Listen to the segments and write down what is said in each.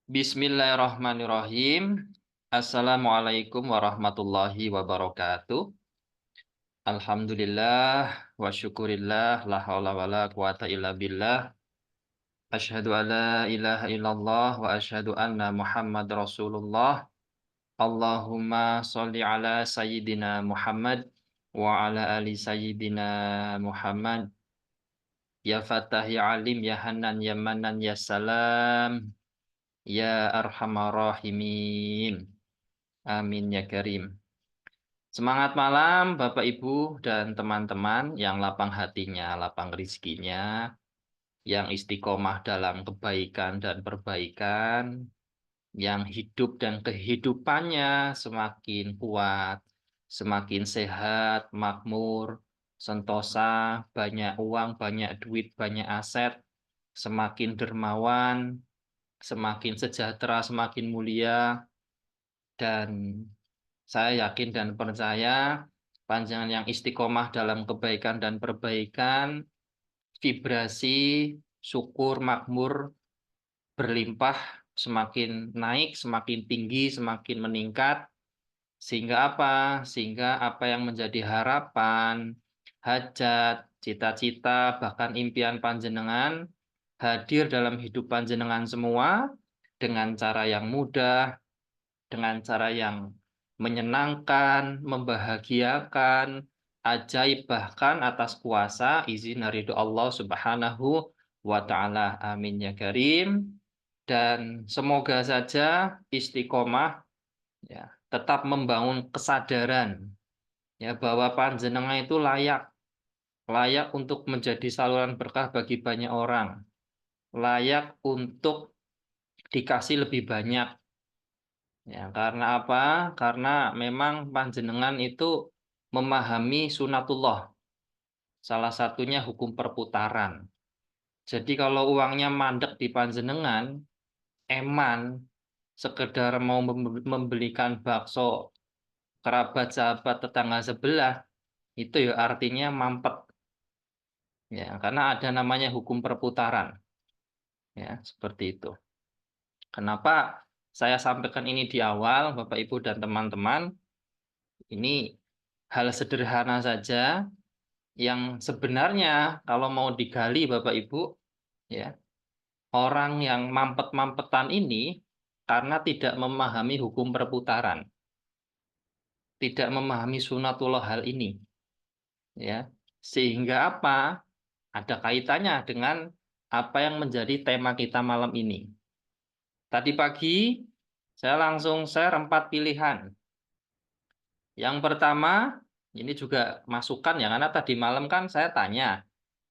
Bismillahirrahmanirrahim. Assalamualaikum warahmatullahi wabarakatuh. Alhamdulillah wa syukurillah la haula wala quwata illa billah. Asyhadu an la ilaha illallah wa asyhadu anna Muhammad Rasulullah. Allahumma sholli ala sayyidina Muhammad wa ala ali sayyidina Muhammad. Ya Fatah ya Alim ya Hanan ya Manan ya Salam ya Arhamar Rahimin. Amin ya Karim. Semangat malam Bapak Ibu dan teman-teman yang lapang hatinya, lapang rizkinya, yang istiqomah dalam kebaikan dan perbaikan, yang hidup dan kehidupannya semakin kuat, semakin sehat, makmur, sentosa, banyak uang, banyak duit, banyak aset, semakin dermawan, semakin sejahtera, semakin mulia, dan saya yakin dan percaya panjenengan yang istiqomah dalam kebaikan dan perbaikan, vibrasi, syukur, makmur, berlimpah, semakin naik, semakin tinggi, semakin meningkat. Sehingga apa? Sehingga apa yang menjadi harapan, hajat, cita-cita, bahkan impian panjenengan hadir dalam hidup panjenengan semua dengan cara yang mudah, dengan cara yang menyenangkan, membahagiakan, ajaib bahkan atas kuasa izin dari Allah Subhanahu wa taala. Amin ya karim. Dan semoga saja istiqomah ya tetap membangun kesadaran ya bahwa panjenengan itu layak layak untuk menjadi saluran berkah bagi banyak orang, layak untuk dikasih lebih banyak. Ya, karena apa? Karena memang panjenengan itu memahami sunatullah. Salah satunya hukum perputaran. Jadi kalau uangnya mandek di panjenengan, eman, sekedar mau membelikan bakso kerabat, sahabat, tetangga sebelah, itu ya artinya mampet. Ya, karena ada namanya hukum perputaran. Ya, seperti itu. Kenapa saya sampaikan ini di awal, Bapak Ibu dan teman-teman? Ini hal sederhana saja yang sebenarnya kalau mau digali Bapak Ibu ya, orang yang mampet-mampetan ini karena tidak memahami hukum perputaran, tidak memahami sunatullah hal ini ya. Sehingga apa? Ada kaitannya dengan apa yang menjadi tema kita malam ini. Tadi pagi saya langsung share 4 pilihan. Yang pertama, ini juga masukan ya, karena tadi malam kan saya tanya,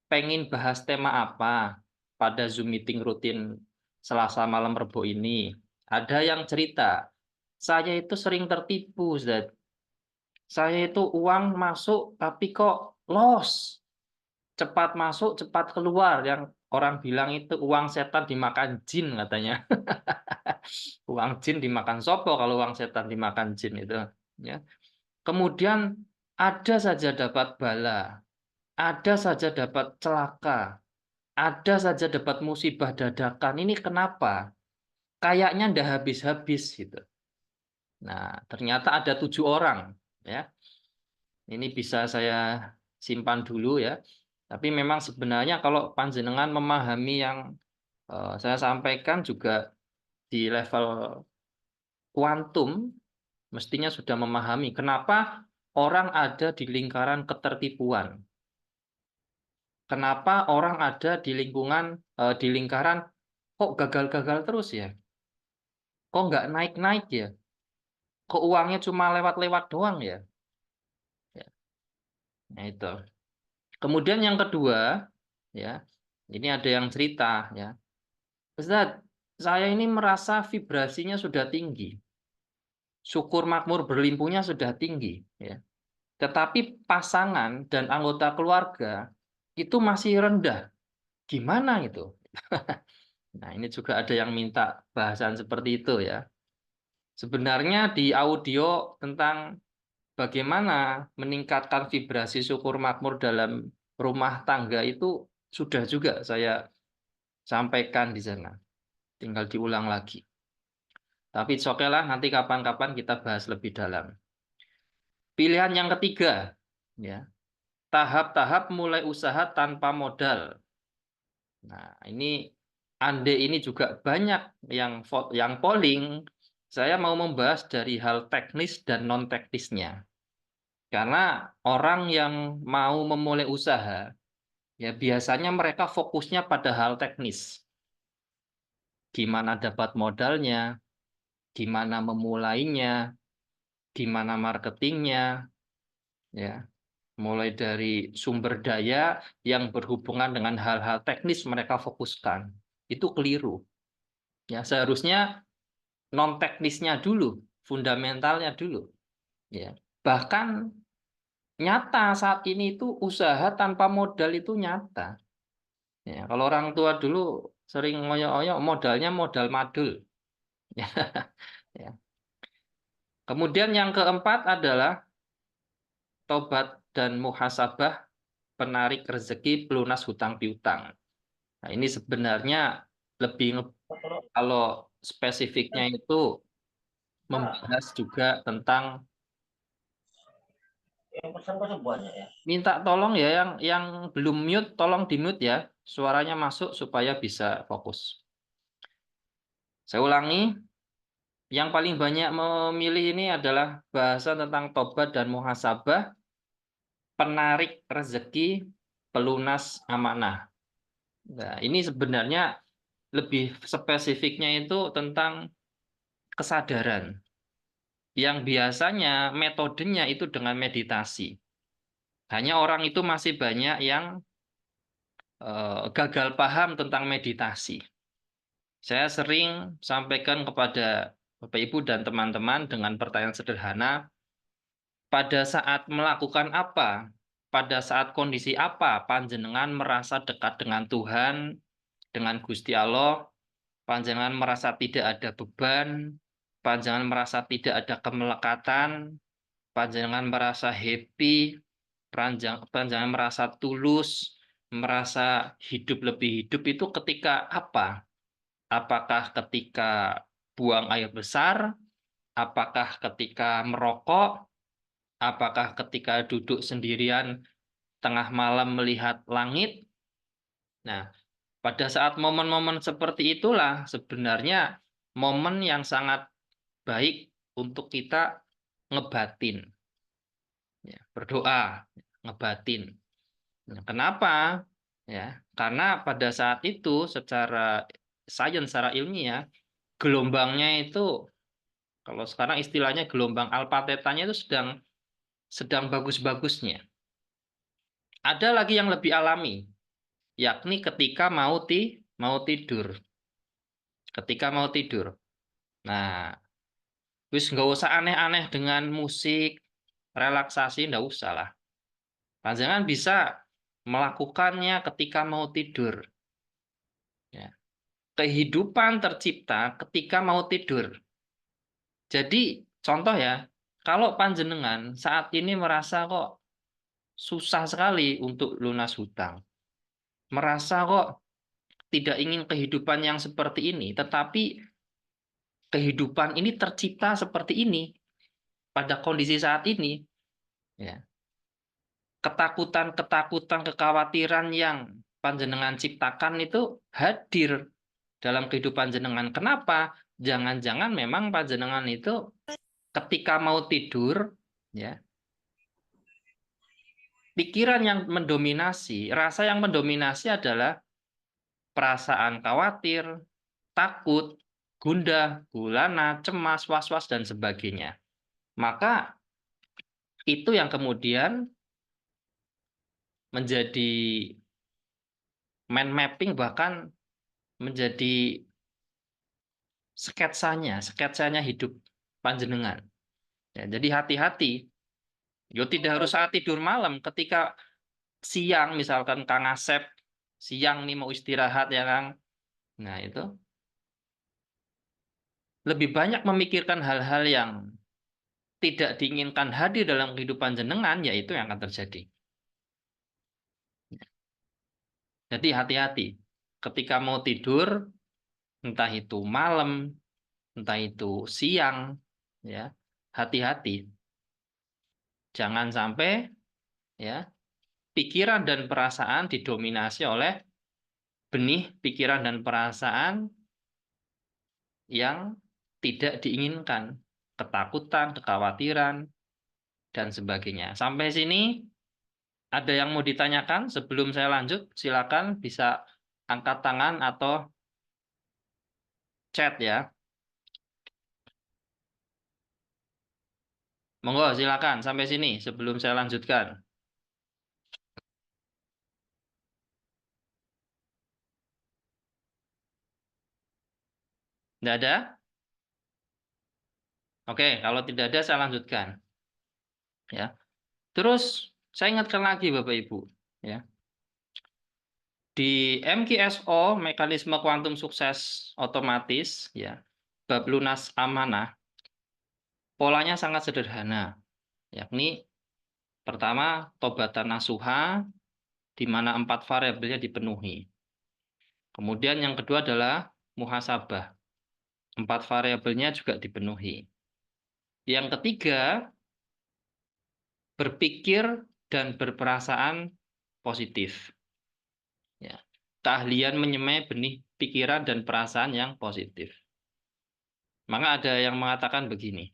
pengen bahas tema apa pada Zoom meeting rutin Selasa malam Rebo ini. Ada yang cerita, saya itu sering tertipu, Ustaz. Saya itu uang masuk tapi kok loss. Cepat masuk, cepat keluar. Yang orang bilang itu uang setan dimakan jin katanya. Uang jin dimakan sopo kalau uang setan dimakan jin itu. Ya. Kemudian ada saja dapat bala, ada saja dapat celaka, ada saja dapat musibah dadakan. Ini kenapa? Kayaknya ndak habis-habis gitu. Nah, ternyata ada 7 orang, ya. Ini bisa saya simpan dulu ya. Tapi memang sebenarnya kalau panjenengan memahami yang saya sampaikan juga di level kuantum, mestinya sudah memahami kenapa orang ada di lingkaran ketertipuan. Kenapa orang ada di lingkungan, di lingkaran kok gagal-gagal terus ya? Kok nggak naik-naik ya? Kok uangnya cuma lewat-lewat doang ya? Ya, nah itu. Kemudian yang kedua, ya, ini ada yang cerita, ya. Ustaz, saya ini merasa vibrasinya sudah tinggi, syukur makmur berlimpahnya sudah tinggi, ya. Tetapi pasangan dan anggota keluarga itu masih rendah. Gimana itu? Nah, ini juga ada yang minta bahasan seperti itu ya. Sebenarnya di audio tentang bagaimana meningkatkan vibrasi syukur makmur dalam rumah tangga itu sudah juga saya sampaikan di sana. Tinggal diulang lagi. Tapi oke lah, nanti kapan-kapan kita bahas lebih dalam. Pilihan yang ketiga, ya, tahap-tahap mulai usaha tanpa modal. Nah, Ande ini juga banyak yang polling. Saya mau membahas dari hal teknis dan non teknisnya. Karena orang yang mau memulai usaha, ya biasanya mereka fokusnya pada hal teknis. Gimana dapat modalnya, gimana memulainya, gimana marketingnya, ya. Mulai dari sumber daya yang berhubungan dengan hal-hal teknis mereka fokuskan. Itu keliru. Ya, seharusnya non teknisnya dulu, fundamentalnya dulu. Ya. Bahkan nyata saat ini itu usaha tanpa modal itu nyata. Ya, kalau orang tua dulu sering ngoyo-ngoyo modalnya modal madul. Ya. Kemudian yang keempat adalah tobat dan muhasabah penarik rezeki pelunas hutang piutang. Nah, ini sebenarnya lebih kalau spesifiknya itu membahas juga tentang Yang pesan kok semuanya ya. minta tolong ya yang belum mute tolong di mute ya. Suaranya masuk supaya bisa fokus. Saya ulangi, yang paling banyak memilih ini adalah bahasa tentang tobat dan muhasabah, penarik rezeki, pelunas amanah. Nah, ini sebenarnya lebih spesifiknya itu tentang kesadaran. Yang biasanya metodenya itu dengan meditasi. Hanya orang itu masih banyak yang gagal paham tentang meditasi. Saya sering sampaikan kepada Bapak Ibu dan teman-teman dengan pertanyaan sederhana, pada saat melakukan apa, pada saat kondisi apa panjenengan merasa dekat dengan Tuhan, dengan Gusti Allah, panjenengan merasa tidak ada beban, panjenengan merasa tidak ada kemelekatan, panjenengan merasa happy, panjenengan merasa tulus, merasa hidup lebih hidup itu ketika apa? Apakah ketika buang air besar? Apakah ketika merokok? Apakah ketika duduk sendirian tengah malam melihat langit? Nah, pada saat momen-momen seperti itulah sebenarnya momen yang sangat baik untuk kita ngebatin, ya, berdoa, ngebatin. Nah, kenapa? Ya, karena pada saat itu secara sains, secara ilmiah, gelombangnya itu kalau sekarang istilahnya gelombang alfa tetanya itu sedang bagus-bagusnya. Ada lagi yang lebih alami, yakni ketika mau tidur. Ketika mau tidur. Nah, wis nggak usah aneh-aneh dengan musik, relaksasi, nggak usah lah. Panjangan bisa melakukannya ketika mau tidur. Ya. Kehidupan tercipta ketika mau tidur. Jadi, contoh ya, kalau panjenengan saat ini merasa kok susah sekali untuk lunas hutang, merasa kok tidak ingin kehidupan yang seperti ini, tetapi kehidupan ini tercipta seperti ini pada kondisi saat ini, ya. Ketakutan-ketakutan, kekhawatiran yang panjenengan ciptakan itu hadir dalam kehidupan jenengan. Kenapa? Jangan-jangan memang panjenengan itu ketika mau tidur, ya, pikiran yang mendominasi, rasa yang mendominasi adalah perasaan khawatir, takut, gundah, gulana, cemas, was-was, dan sebagainya. Maka itu yang kemudian menjadi mind mapping, bahkan menjadi sketsanya hidup panjenengan. Ya, jadi hati-hati. Yo tidak harus saat tidur malam. Ketika siang misalkan Kang Asep siang nih mau istirahat ya Kang. Nah itu lebih banyak memikirkan hal-hal yang tidak diinginkan hadir dalam kehidupan jenengan, yaitu yang akan terjadi. Jadi hati-hati. Ketika mau tidur, entah itu malam, entah itu siang, ya, hati-hati. Jangan sampai ya pikiran dan perasaan didominasi oleh benih pikiran dan perasaan yang tidak diinginkan, ketakutan, kekhawatiran, dan sebagainya. Sampai sini ada yang mau ditanyakan sebelum saya lanjut? Silakan bisa angkat tangan atau chat ya. Monggo silakan sampai sini sebelum saya lanjutkan. Tidak ada? Oke, kalau tidak ada saya lanjutkan ya. Terus saya ingatkan lagi Bapak Ibu ya. Di MKSO, mekanisme kuantum sukses otomatis ya. Bab lunas amanah, polanya sangat sederhana, yakni pertama tobatan nasuha di mana 4 variabelnya dipenuhi. Kemudian yang kedua adalah muhasabah. 4 variabelnya juga dipenuhi. Yang ketiga, berpikir dan berperasaan positif. Ya. Keahlian menyemai benih pikiran dan perasaan yang positif. Maka ada yang mengatakan begini,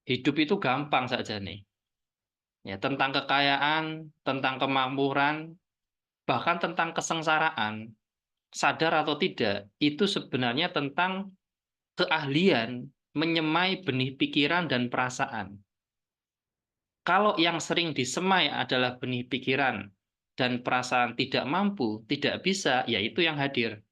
hidup itu gampang saja nih. Ya, tentang kekayaan, tentang kemakmuran, bahkan tentang kesengsaraan, sadar atau tidak, itu sebenarnya tentang keahlian menyemai benih pikiran dan perasaan. Kalau yang sering disemai adalah benih pikiran dan perasaan tidak mampu, tidak bisa, ya itu yang hadir.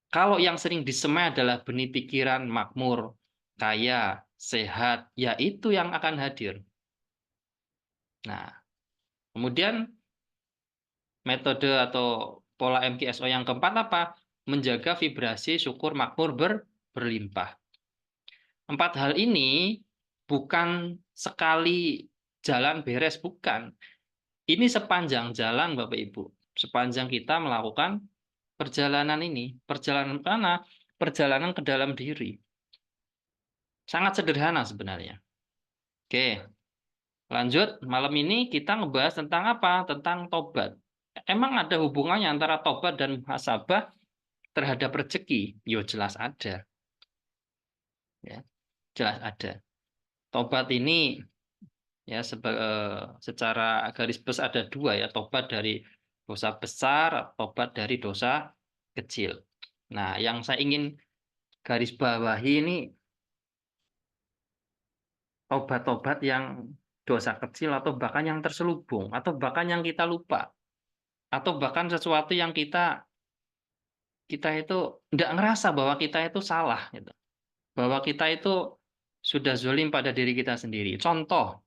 Kalau yang sering disemai adalah benih pikiran makmur, kaya, sehat, ya itu yang akan hadir. Nah, kemudian metode atau pola MKSO yang keempat apa? Menjaga vibrasi syukur makmur berlimpah. 4 hal ini bukan sekali jalan beres, bukan. Ini sepanjang jalan Bapak Ibu. Sepanjang kita melakukan perjalanan ini. Perjalanan mana? Perjalanan ke dalam diri. Sangat sederhana sebenarnya. Oke, lanjut. Malam ini kita ngebahas tentang apa? Tentang tobat. Emang ada hubungannya antara tobat dan muhasabah terhadap rezeki? Yo jelas ada. Ya, jelas ada. Tobat ini ya secara garis besar ada dua ya, tobat dari dosa besar, tobat dari dosa kecil. Nah, yang saya ingin garis bawahi ini tobat-tobat yang dosa kecil atau bahkan yang terselubung atau bahkan yang kita lupa atau bahkan sesuatu yang kita itu tidak ngerasa bahwa kita itu salah gitu. Bahwa kita itu sudah zolim pada diri kita sendiri. Contoh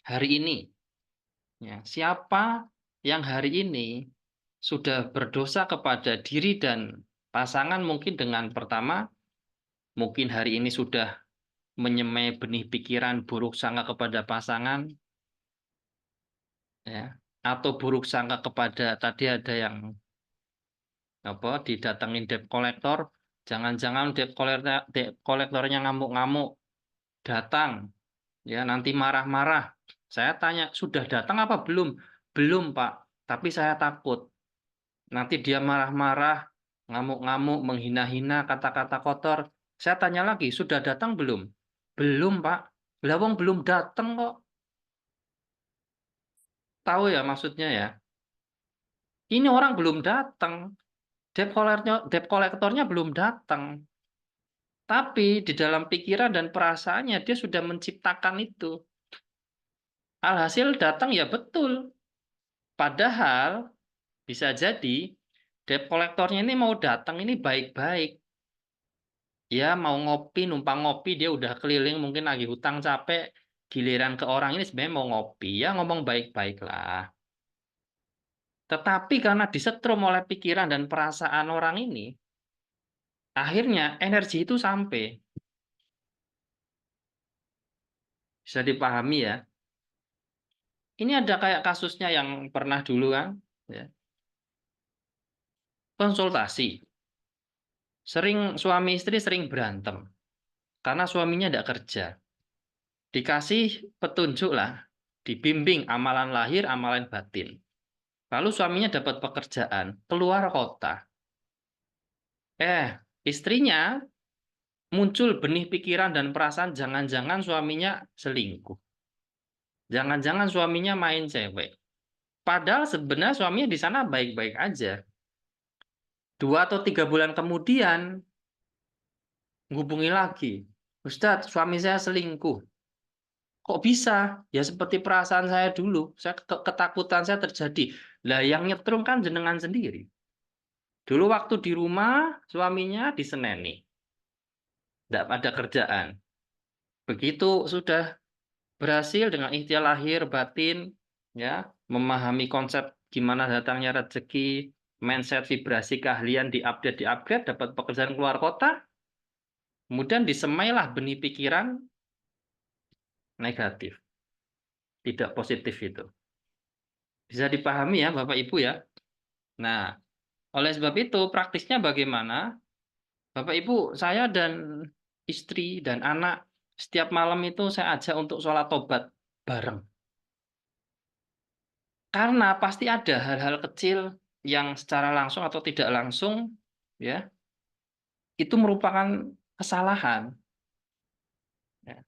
hari ini ya, siapa yang hari ini sudah berdosa kepada diri dan pasangan mungkin dengan pertama, mungkin hari ini sudah menyemai benih pikiran buruk sangka kepada pasangan, ya, atau buruk sangka kepada tadi ada yang apa didatengin debt collector, jangan-jangan debt kolektornya ngamuk-ngamuk datang, ya nanti marah-marah. Saya tanya, sudah datang apa belum? Belum, Pak. Tapi saya takut. Nanti dia marah-marah, ngamuk-ngamuk, menghina-hina, kata-kata kotor. Saya tanya lagi, sudah datang belum? Belum, Pak. Lah wong belum datang kok. Tahu ya maksudnya ya. Ini orang belum datang. Debt kolektornya belum datang. Tapi di dalam pikiran dan perasaannya dia sudah menciptakan itu. Alhasil datang ya betul. Padahal bisa jadi debt kolektornya ini mau datang ini baik-baik. Ya mau ngopi, numpang ngopi, dia udah keliling mungkin lagi hutang capek, giliran ke orang ini sebenarnya mau ngopi, ya ngomong baik-baik lah. Tetapi karena disetrum oleh pikiran dan perasaan orang ini, akhirnya energi itu sampai. Bisa dipahami ya. Ini ada kayak kasusnya yang pernah dulu kan, ya. Konsultasi. Suami istri sering berantem karena suaminya tidak kerja. Dikasih petunjuk lah, dibimbing amalan lahir, amalan batin. Lalu suaminya dapat pekerjaan, keluar kota. Istrinya muncul benih pikiran dan perasaan jangan-jangan suaminya selingkuh. Jangan-jangan suaminya main cewek. Padahal sebenarnya suaminya di sana baik-baik aja. 2 atau 3 bulan kemudian hubungi lagi. Ustadz, suami saya selingkuh. Kok bisa? Ya seperti perasaan saya dulu. Ketakutan saya terjadi. Lah yang nyetrum kan jenengan sendiri. Dulu waktu di rumah, suaminya diseneni. Tidak ada kerjaan. Begitu sudah berhasil dengan ikhtiar lahir batin, ya, memahami konsep gimana datangnya rezeki, mindset, vibrasi, keahlian diupgrade, dapat pekerjaan keluar kota, kemudian disemailah benih pikiran negatif, tidak positif itu. Bisa dipahami ya Bapak Ibu ya. Nah, oleh sebab itu praktisnya bagaimana? Bapak Ibu, saya dan istri dan anak setiap malam itu saya ajak untuk sholat tobat bareng. Karena pasti ada hal-hal kecil yang secara langsung atau tidak langsung, ya, itu merupakan kesalahan. Ya.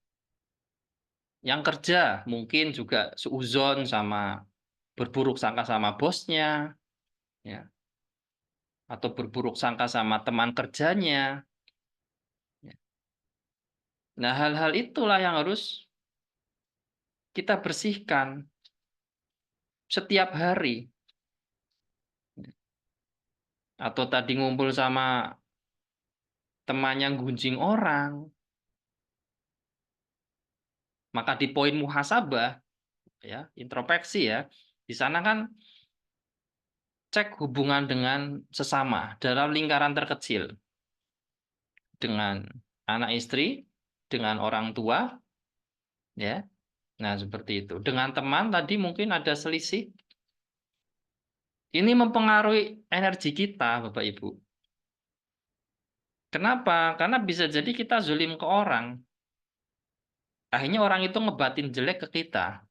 Yang kerja mungkin juga suuzon sama berburuk sangka sama bosnya, ya, atau berburuk sangka sama teman kerjanya. Ya. Nah, hal-hal itulah yang harus kita bersihkan setiap hari. Atau tadi ngumpul sama teman yang gunjing orang, maka di poin muhasabah, ya, introspeksi ya, di sana kan cek hubungan dengan sesama dalam lingkaran terkecil, dengan anak istri, dengan orang tua, ya. Nah, seperti itu. Dengan teman tadi mungkin ada selisih. Ini mempengaruhi energi kita, Bapak Ibu. Kenapa? Karena bisa jadi kita zulim ke orang. Akhirnya orang itu ngebatin jelek ke kita.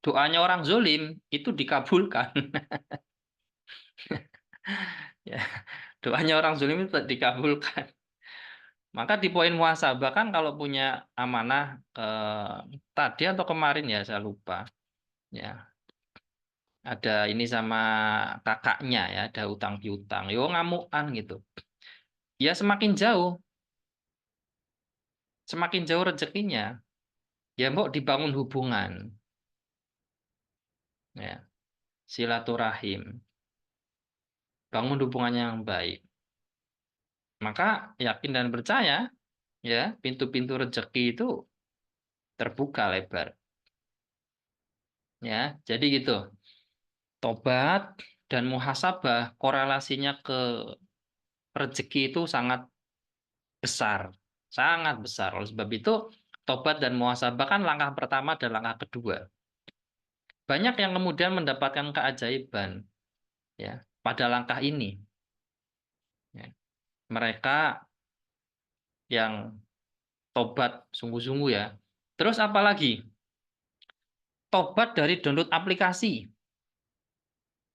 Doanya orang zulim itu dikabulkan. Ya, doanya orang zulim itu dikabulkan. Maka di poin muhasabah kan kalau punya amanah tadi atau kemarin ya saya lupa. Ya, ada ini sama kakaknya ya, ada utang piutang. Yo ngamukan gitu. Ya semakin jauh rezekinya. Ya mbok dibangun hubungan, ya, silaturahim, bangun hubungan yang baik. Maka yakin dan percaya, ya, pintu-pintu rezeki itu terbuka lebar. Ya, jadi gitu. Tobat dan muhasabah korelasinya ke rezeki itu sangat besar, sangat besar. Oleh sebab itu, tobat dan muhasabah kan langkah pertama dan langkah kedua. Banyak yang kemudian mendapatkan keajaiban, ya, pada langkah ini. Ya. Mereka yang tobat sungguh-sungguh ya. Terus apalagi? Tobat dari download aplikasi.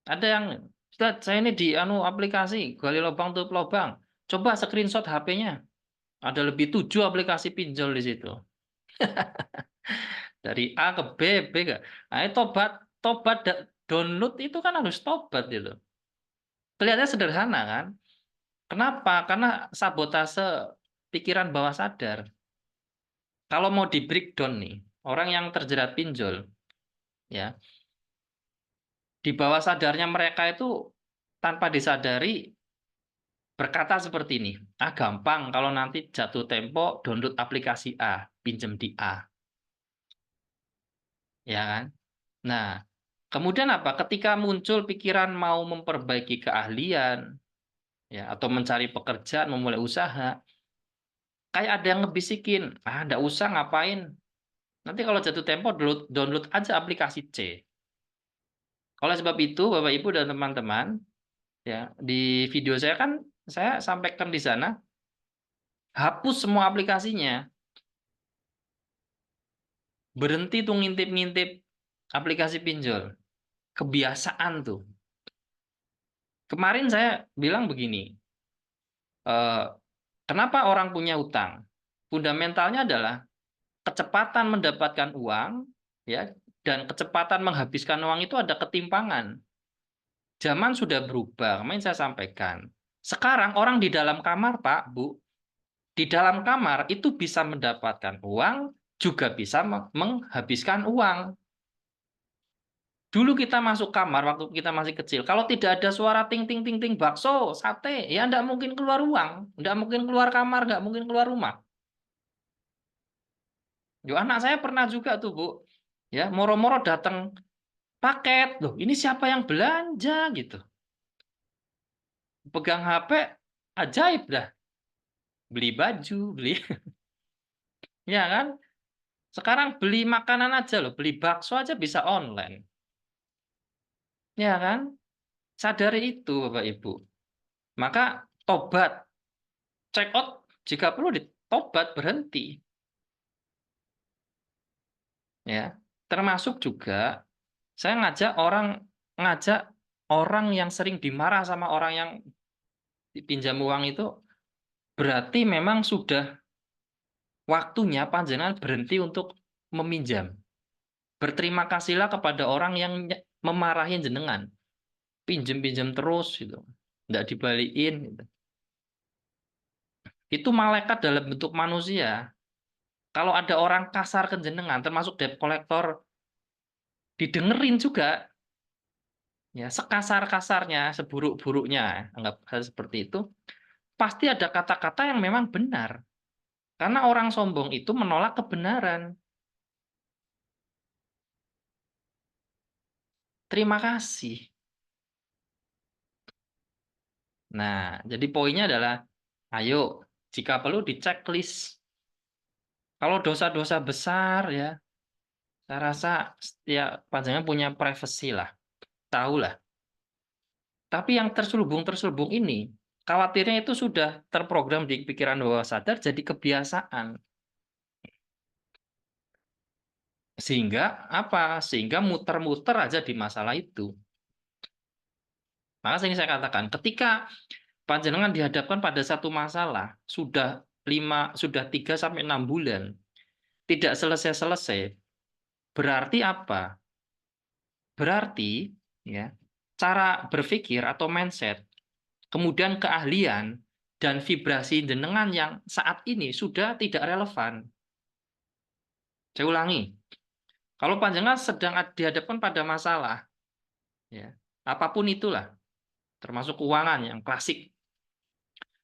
Ada yang, Ustaz, saya ini di aplikasi, gali lubang tutup lubang. Coba screenshot HP-nya. Ada lebih 7 aplikasi pinjol di situ. Dari A ke B ke. Nah, tobat download itu kan harus tobat gitu. Kelihatannya sederhana kan? Kenapa? Karena sabotase pikiran bawah sadar. Kalau mau di breakdown nih, orang yang terjerat pinjol, ya, di bawah sadarnya mereka itu tanpa disadari berkata seperti ini, gampang kalau nanti jatuh tempo download aplikasi A, pinjem di A, ya kan? Nah, kemudian apa? Ketika muncul pikiran mau memperbaiki keahlian, ya, atau mencari pekerjaan, memulai usaha, kayak ada yang ngebisikin, nggak usah ngapain. Nanti kalau jatuh tempo download aja aplikasi C. Oleh sebab itu, Bapak Ibu dan teman-teman, ya, di video saya kan saya sampaikan di sana, hapus semua aplikasinya. Berhenti tuh ngintip-ngintip aplikasi pinjol. Kebiasaan tuh. Kemarin saya bilang begini, eh, kenapa orang punya utang? Fundamentalnya adalah kecepatan mendapatkan uang, ya, dan kecepatan menghabiskan uang itu ada ketimpangan. Zaman sudah berubah, kemarin saya sampaikan. Sekarang orang di dalam kamar, Pak, Bu, di dalam kamar itu bisa mendapatkan uang, juga bisa menghabiskan uang. Dulu kita masuk kamar waktu kita masih kecil, kalau tidak ada suara ting ting ting ting bakso, sate, ya nggak mungkin keluar uang, nggak mungkin keluar kamar, nggak mungkin keluar rumah. Yo, anak saya pernah juga tuh, Bu. Ya, moro-moro datang paket. Loh, ini siapa yang belanja gitu. Pegang HP, ajaib dah. Beli baju, beli ya kan? Sekarang beli makanan aja loh, beli bakso aja bisa online. Ya kan? Sadari itu, Bapak Ibu. Maka tobat, check out jika perlu ditobat, berhenti. Ya. Termasuk juga saya ngajak orang yang sering dimarah sama orang yang dipinjam uang itu, berarti memang sudah waktunya panjenengan berhenti untuk meminjam. Berterima kasihlah kepada orang yang memarahin jenengan. Pinjem-pinjem terus gitu. Nggak dibalikin gitu. Itu malaikat dalam bentuk manusia. Kalau ada orang kasar ke jenengan, termasuk debt collector, didengerin juga. Ya, sekasar-kasarnya, seburuk-buruknya, anggap hal seperti itu, pasti ada kata-kata yang memang benar. Karena orang sombong itu menolak kebenaran. Terima kasih. Nah, jadi poinnya adalah, ayo, jika perlu di checklist. Kalau dosa-dosa besar ya, saya rasa ya panjangan punya privacy lah, tahu lah. Tapi yang terselubung-terselubung ini, khawatirnya itu sudah terprogram di pikiran bawah sadar jadi kebiasaan. Sehingga apa? Sehingga muter-muter aja di masalah itu. Maka ini saya katakan, ketika panjenengan dihadapkan pada satu masalah, sudah 3 sampai 6 bulan, tidak selesai-selesai, berarti apa? Berarti ya cara berpikir atau mindset, kemudian keahlian dan vibrasi jenengan yang saat ini sudah tidak relevan. Saya ulangi, kalau panjenengan sedang dihadapkan pada masalah, ya apapun itulah, termasuk keuangan yang klasik,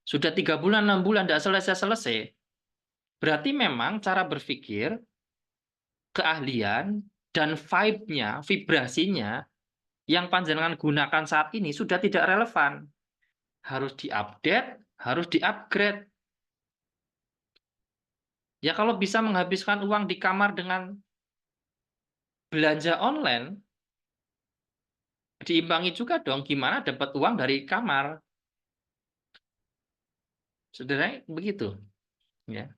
sudah 3 bulan, 6 bulan tidak selesai-selesai, berarti memang cara berpikir, keahlian, dan vibe-nya, vibrasinya yang panjenengan gunakan saat ini sudah tidak relevan. Harus diupdate, harus diupgrade. Ya kalau bisa menghabiskan uang di kamar dengan belanja online, diimbangi juga dong gimana dapat uang dari kamar. Sederhananya begitu. Ya.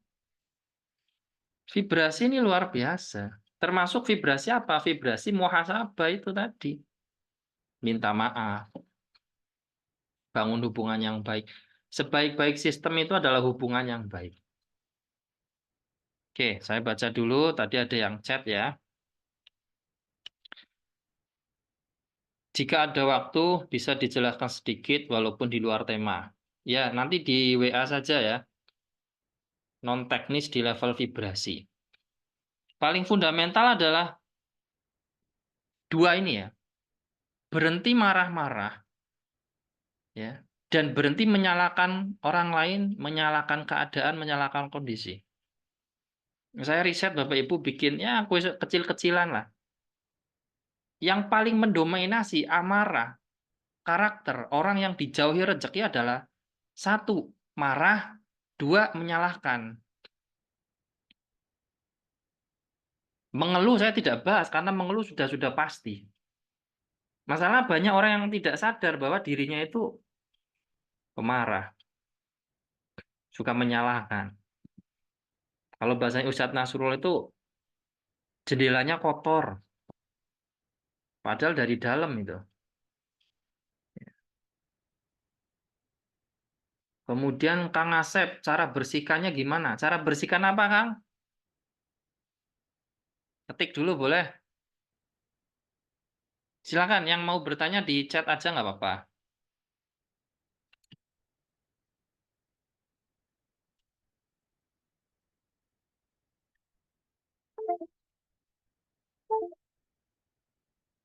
Vibrasi ini luar biasa. Termasuk vibrasi apa? Vibrasi muhasabah itu tadi. Minta maaf, bangun hubungan yang baik. Sebaik-baik sistem itu adalah hubungan yang baik. Oke, saya baca dulu. Tadi ada yang chat ya. Jika ada waktu, bisa dijelaskan sedikit walaupun di luar tema. Ya, nanti di WA saja ya. Non teknis di level vibrasi. Paling fundamental adalah dua ini ya. Berhenti marah-marah ya, dan berhenti menyalahkan orang lain, menyalahkan keadaan, menyalahkan kondisi. Saya riset Bapak Ibu bikin ya kuis kecil-kecilan lah. Yang paling mendominasi amarah karakter orang yang dijauhi rezeki adalah satu, marah, dua, menyalahkan. Mengeluh saya tidak bahas karena mengeluh sudah pasti. Masalah banyak orang yang tidak sadar bahwa dirinya itu pemarah, suka menyalahkan. Kalau bahasanya Ustadz Nasrullah itu jendelanya kotor, padahal dari dalam itu. Kemudian Kang Asep, cara bersihkannya gimana? Cara bersihkan apa, Kang? Ketik dulu boleh. Silakan, yang mau bertanya di chat aja nggak apa-apa.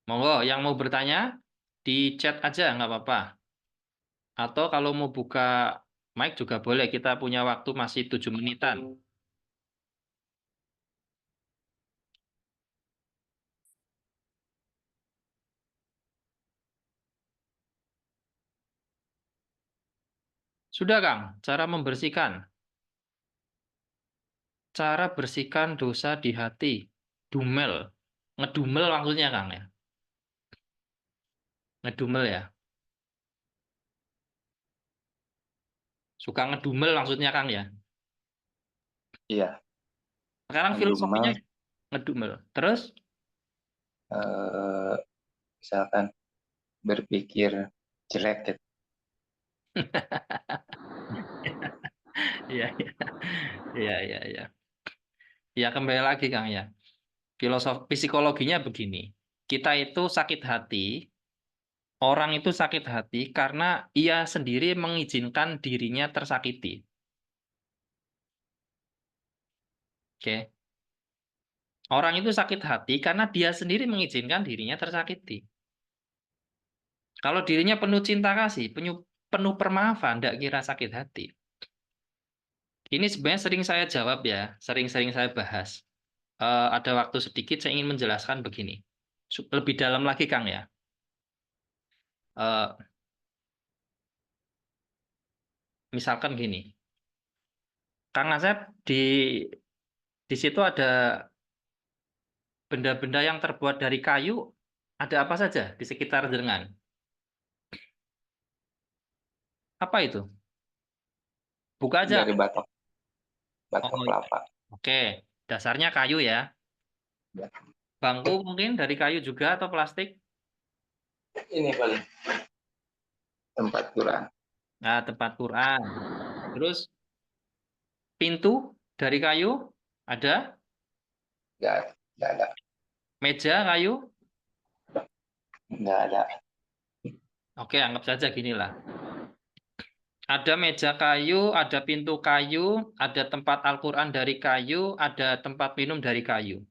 Monggo, yang mau bertanya di chat aja nggak apa-apa. Atau kalau mau buka mic juga boleh. Kita punya waktu masih 7 menitan. Sudah, Kang. Cara membersihkan. Cara bersihkan dosa di hati. Dumel. Ngedumel maksudnya, Kang ya. Ngedumel ya. Suka ngedumel maksudnya, Kang ya. Iya, Sekarang filosofinya ngedumel, ngedumel. Terus, eh, misalkan berpikir jelek gitu. iya, iya, iya, iya, iya. Ya, kembali lagi, Kang ya. Filosofi psikologinya begini. Kita itu sakit hati, orang itu sakit hati karena ia sendiri mengizinkan dirinya tersakiti. Oke. Orang itu sakit hati karena dia sendiri mengizinkan dirinya tersakiti. Kalau dirinya penuh cinta kasih, penuh permaafan, tidak kira sakit hati. Ini sebenarnya sering saya jawab ya, sering-sering saya bahas. Ada waktu sedikit saya ingin menjelaskan begini. Lebih dalam lagi, Kang ya. Eh, Misalkan gini, Kang Asep di situ ada benda-benda yang terbuat dari kayu, ada apa saja di sekitar jenengan? Apa itu? Buka aja. Dari batok batok Oh, kelapa. oke. Dasarnya kayu ya. Ya. Bangku mungkin dari kayu juga atau plastik? Ini paling tempat Quran. Nah, tempat Quran. Terus pintu dari kayu ada, Nggak ada, meja kayu. nggak ada. Oke, anggap saja gini lah. Ada meja kayu, ada pintu kayu, ada tempat Al-Quran dari kayu, ada tempat minum dari kayu.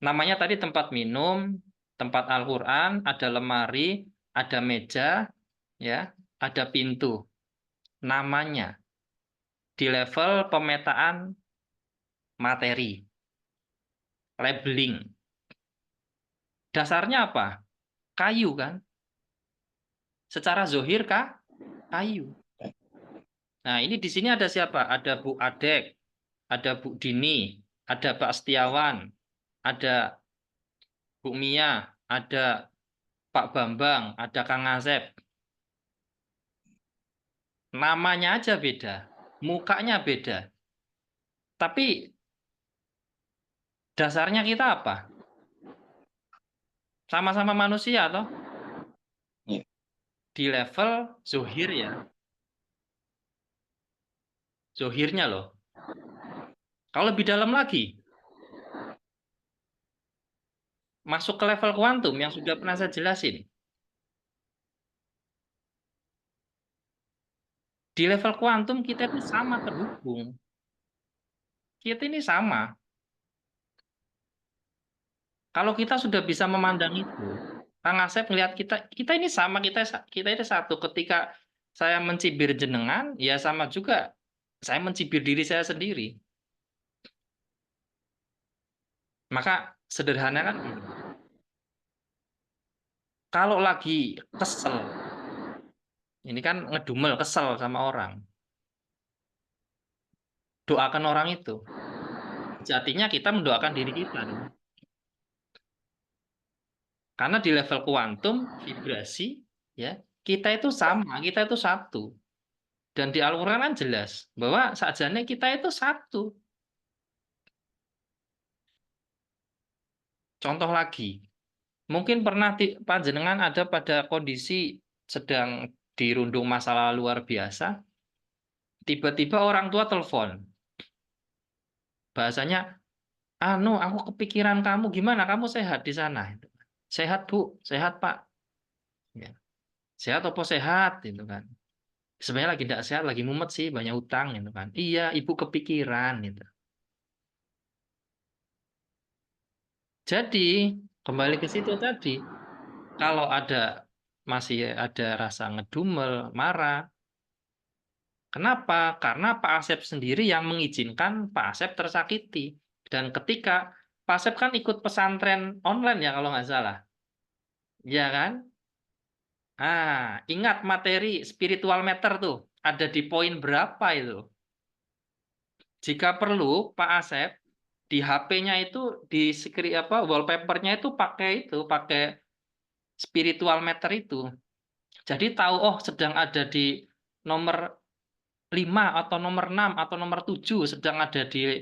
Namanya tadi tempat minum, tempat Al-Quran, ada lemari, ada meja, ya, ada pintu. Namanya di level pemetaan materi, labeling. Dasarnya apa? Kayu kan? Secara zohir kah? Kayu. Nah, ini di sini ada siapa? Ada Bu Adek, ada Bu Dini, ada Pak Setiawan, ada Bu Mia, ada Pak Bambang, ada Kang Asep. Namanya aja beda, mukanya beda. Tapi dasarnya kita apa? Sama-sama manusia toh? Iya. Di level zohir ya. Zohirnya loh. Kalau lebih dalam lagi, masuk ke level kuantum yang sudah pernah saya jelasin. Di level kuantum kita itu sama terhubung. Kita ini sama. Kalau kita sudah bisa memandang itu, Kang Asep melihat kita, kita ini sama, kita ini satu. Ketika saya mencibir jenengan, ya sama juga. Saya mencibir diri saya sendiri. Maka sederhana kan gini. Kalau lagi kesel, ini kan ngedumel kesel sama orang. Doakan orang itu. Jatinya kita mendoakan diri kita. Karena di level kuantum, vibrasi, ya, kita itu sama, kita itu satu. Dan di Al-Qur'an kan jelas bahwa sakjane kita itu satu. Contoh lagi, mungkin pernah panjenengan ada pada kondisi sedang dirundung masalah luar biasa, tiba-tiba orang tua telepon. Bahasanya, "Anu, aku kepikiran kamu, gimana kamu sehat di sana?" "Sehat, Bu. Sehat, Pak." Ya. "Sehat apa sehat?" Gitu kan. Sebenarnya lagi tidak sehat, lagi mumet sih, banyak utang gitu kan. "Iya, Ibu kepikiran." Gitu. Jadi, kembali ke situ tadi, kalau masih ada rasa ngedumel, marah, kenapa? Karena Pak Asep sendiri yang mengizinkan Pak Asep tersakiti. Dan ketika Pak Asep kan ikut pesantren online ya kalau nggak salah. Ya kan? Ingat materi spiritual meter tuh. Ada di poin berapa itu? Jika perlu, Pak Asep di HP-nya itu di wallpaper-nya itu pakai spiritual meter itu. Jadi tahu oh sedang ada di nomor 5 atau nomor 6 atau nomor 7 sedang ada di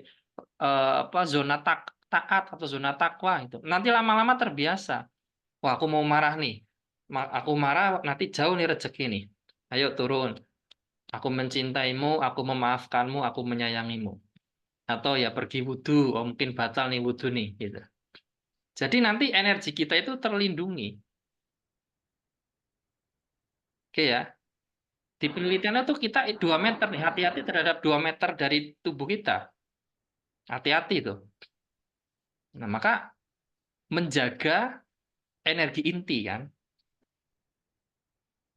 zona taat atau zona takwa itu. Nanti lama-lama terbiasa. Wah, aku mau marah nih. Aku marah nanti jauh nih rezeki nih. Ayo turun. Aku mencintaimu, aku memaafkanmu, aku menyayangimu. Atau ya pergi wudhu, oh mungkin batal nih wudhu nih gitu. Jadi nanti energi kita itu terlindungi. Oke ya. Di penelitiannya tuh kita 2 meter nih, hati-hati terhadap 2 meter dari tubuh kita. Hati-hati tuh. Nah, maka menjaga energi inti kan.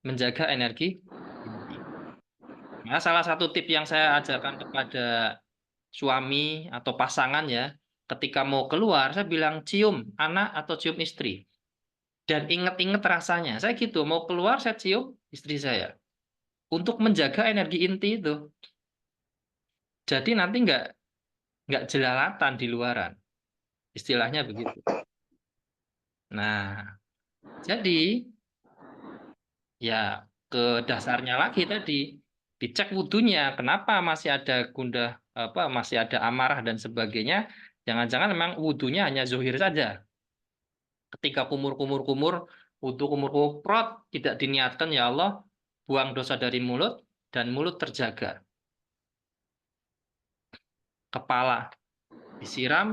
Menjaga energi inti. Nah, salah satu tip yang saya ajarkan kepada suami atau pasangan ya, ketika mau keluar, saya bilang cium anak atau cium istri. Dan ingat-ingat rasanya. Saya gitu, mau keluar saya cium istri saya. Untuk menjaga energi inti itu. Jadi nanti nggak jelalatan di luaran. Istilahnya begitu. Nah, jadi ya ke dasarnya lagi tadi dicek wudhunya. Kenapa masih ada gundah masih ada amarah dan sebagainya? Jangan-jangan memang wudhunya hanya zuhir saja. Ketika kumur-kumur-kumur, wudhu kumur-kumur prot tidak diniatkan ya Allah, buang dosa dari mulut dan mulut terjaga. Kepala disiram